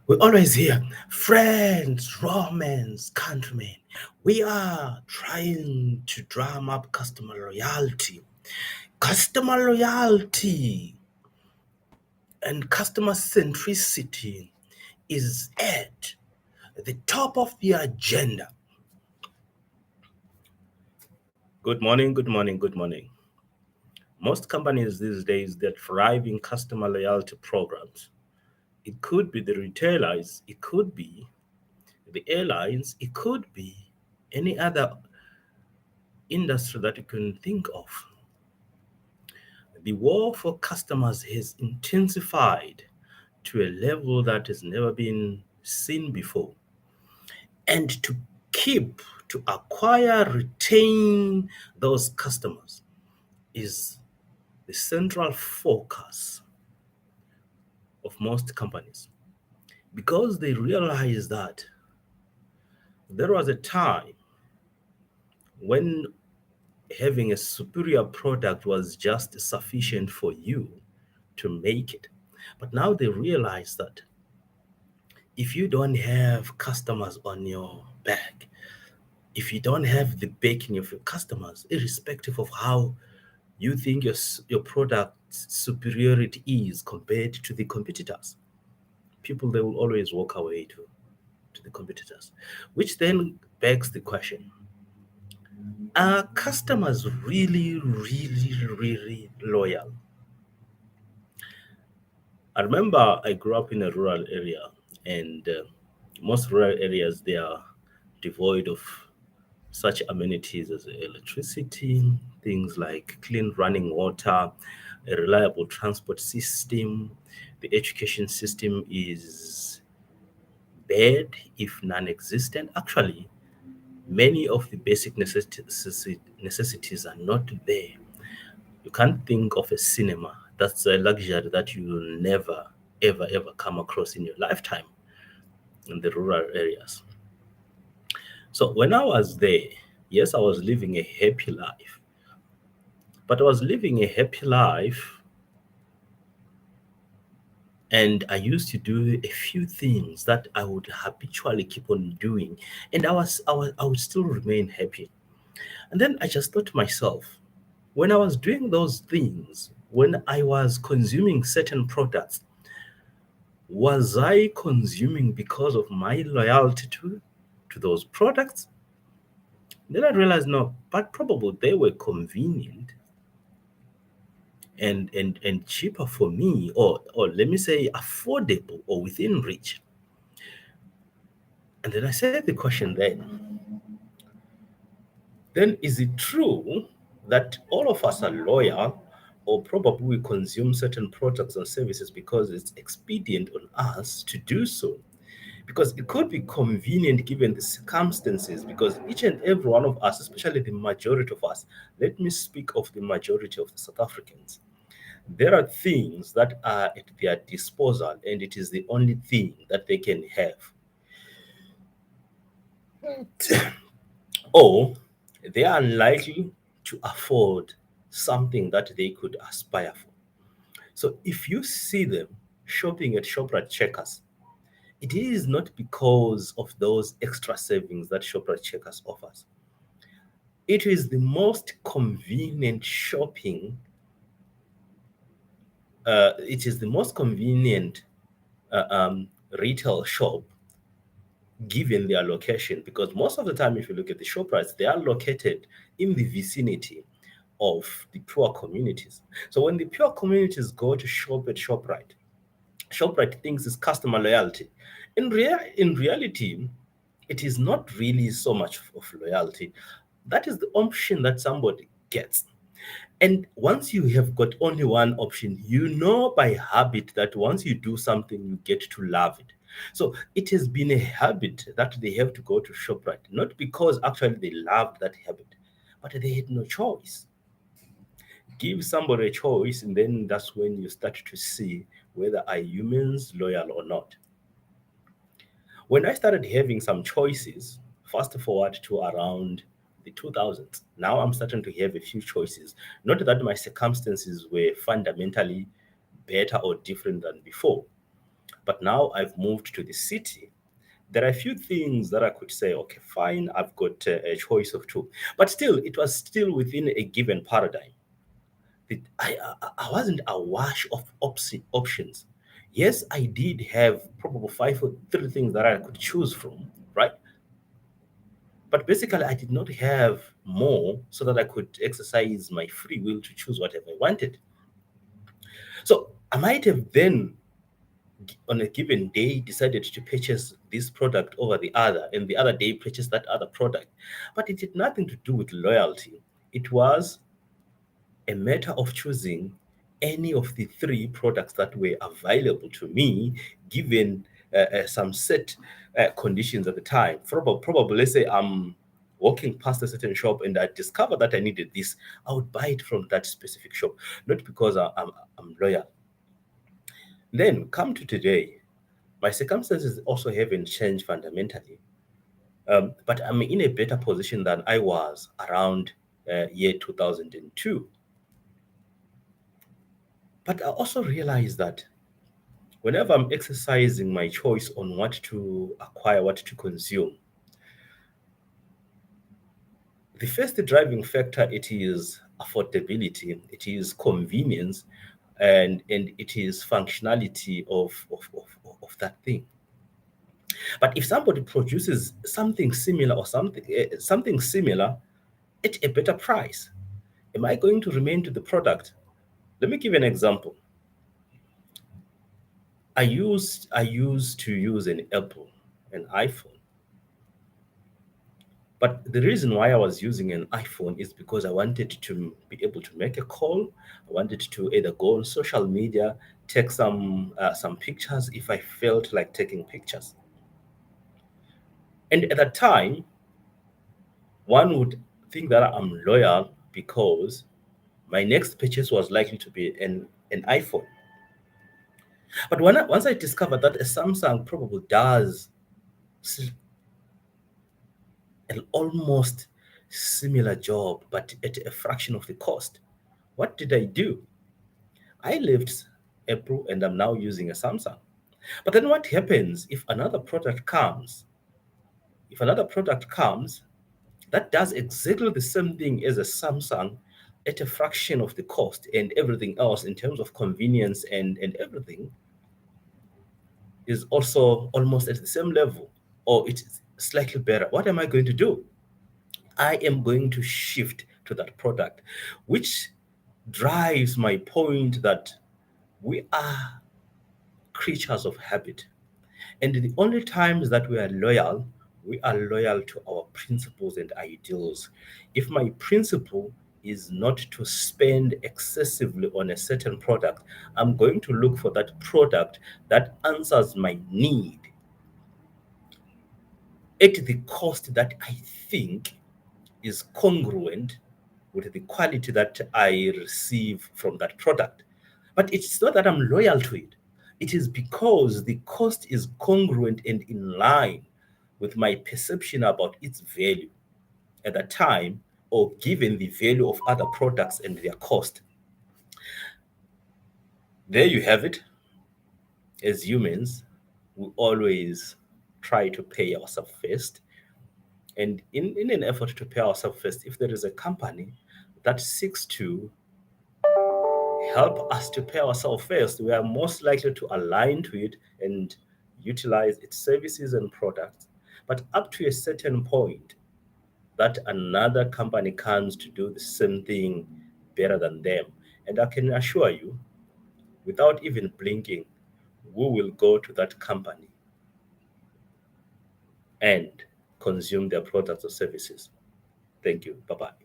We always hear friends, romance, countrymen. We are trying to drum up customer loyalty. Customer loyalty and customer centricity is at the top of the agenda. Good morning, good morning, good morning. Most companies these days they're thriving customer loyalty programs. It could be the retailers, it could be the airlines, it could be any other industry that you can think of. The war for customers has intensified to a level that has never been seen before. And keep, to acquire, retain those customers is the central focus of most companies because they realize that there was a time when having a superior product was just sufficient for you to make it. But now they realize that if you don't have customers on your back, if you don't have the backing of your customers, irrespective of how you think your product's superiority is compared to the competitors, people they will always walk away to the competitors, which then begs the question: are customers really, really, really loyal? I remember I grew up in a rural area, and most rural areas they are devoid of such amenities as electricity, things like clean running water, a reliable transport system. The education system is bad, if non existent. Actually, many of the basic necessities are not there. You can't think of a cinema. That's a luxury that you will never, ever, ever come across in your lifetime in the rural areas. So when I was there, yes, I was living a happy life, but I was living a happy life and I used to do a few things that I would habitually keep on doing, and I would still remain happy. And then I just thought to myself, when I was doing those things, when I was consuming certain products, was I consuming because of my loyalty to those products? Then I realized no, but probably they were convenient and cheaper for me, or let me say affordable or within reach. And then I said the question then is it true that all of us are loyal, or probably we consume certain products and services because it's expedient on us to do so? Because it could be convenient given the circumstances, because each and every one of us, especially the majority of us, let me speak of the majority of the South Africans, there are things that are at their disposal and it is the only thing that they can have, or they are unlikely to afford something that they could aspire for. So if you see them shopping at Shoprite Checkers, it is not because of those extra savings that Shoprite Checkers offers. It is the most convenient shopping. It is the most convenient retail shop given their location, because most of the time if you look at the Shoprites, they are located in the vicinity of the poor communities. So when the poor communities go to shop at Shoprite thinks it's customer loyalty. In reality, it is not really so much of loyalty. That is the option that somebody gets. And once you have got only one option, you know by habit that once you do something, you get to love it. So it has been a habit that they have to go to ShopRite, not because actually they loved that habit, but they had no choice. Give somebody a choice, and then that's when you start to see whether are humans loyal or not. When I started having some choices, fast forward to around the 2000s, now I'm starting to have a few choices. Not that my circumstances were fundamentally better or different than before, But now I've moved to the city. There are a few things that I could say, okay, fine, I've got a choice of two. But still, it was still within a given paradigm. I wasn't awash of options. Yes, I did have probably five or three things that I could choose from, right? But basically, I did not have more so that I could exercise my free will to choose whatever I wanted. So I might have then, on a given day, decided to purchase this product over the other, and the other day purchase that other product. But it had nothing to do with loyalty. It was a matter of choosing any of the three products that were available to me, given some set conditions at the time. Probably, let's say I'm walking past a certain shop and I discover that I needed this, I would buy it from that specific shop, not because I'm loyal. Then come to today, my circumstances also haven't changed fundamentally, but I'm in a better position than I was around year 2002. But I also realize that whenever I'm exercising my choice on what to acquire, what to consume, the first driving factor, it is affordability, it is convenience, and it is functionality of that thing. But if somebody produces something similar or something similar at a better price, am I going to remain to the product? Let me give you an example. I used to use an Apple, an iPhone. But the reason why I was using an iPhone is because I wanted to be able to make a call. I wanted to either go on social media, take some pictures if I felt like taking pictures. And at that time, one would think that I'm loyal because my next purchase was likely to be an iPhone. But once I discovered that a Samsung probably does s- an almost similar job, but at a fraction of the cost, what did I do? I left Apple and I'm now using a Samsung. But then what happens if another product comes? If another product comes that does exactly the same thing as a Samsung at a fraction of the cost and everything else in terms of convenience and everything is also almost at the same level or it's slightly better, what am I going to do? I am going to shift to that product, which drives my point that we are creatures of habit. And the only times that we are loyal to our principles and ideals. If my principle is not to spend excessively on a certain product, I'm going to look for that product that answers my need at the cost that I think is congruent with the quality that I receive from that product. But it's not that I'm loyal to it. It is because the cost is congruent and in line with my perception about its value at that time, or given the value of other products and their cost. There you have it. As humans, we always try to pay ourselves first. And in an effort to pay ourselves first, if there is a company that seeks to help us to pay ourselves first, we are most likely to align to it and utilize its services and products. But up to a certain point, that another company comes to do the same thing better than them. And I can assure you, without even blinking, we will go to that company and consume their products or services. Thank you. Bye bye.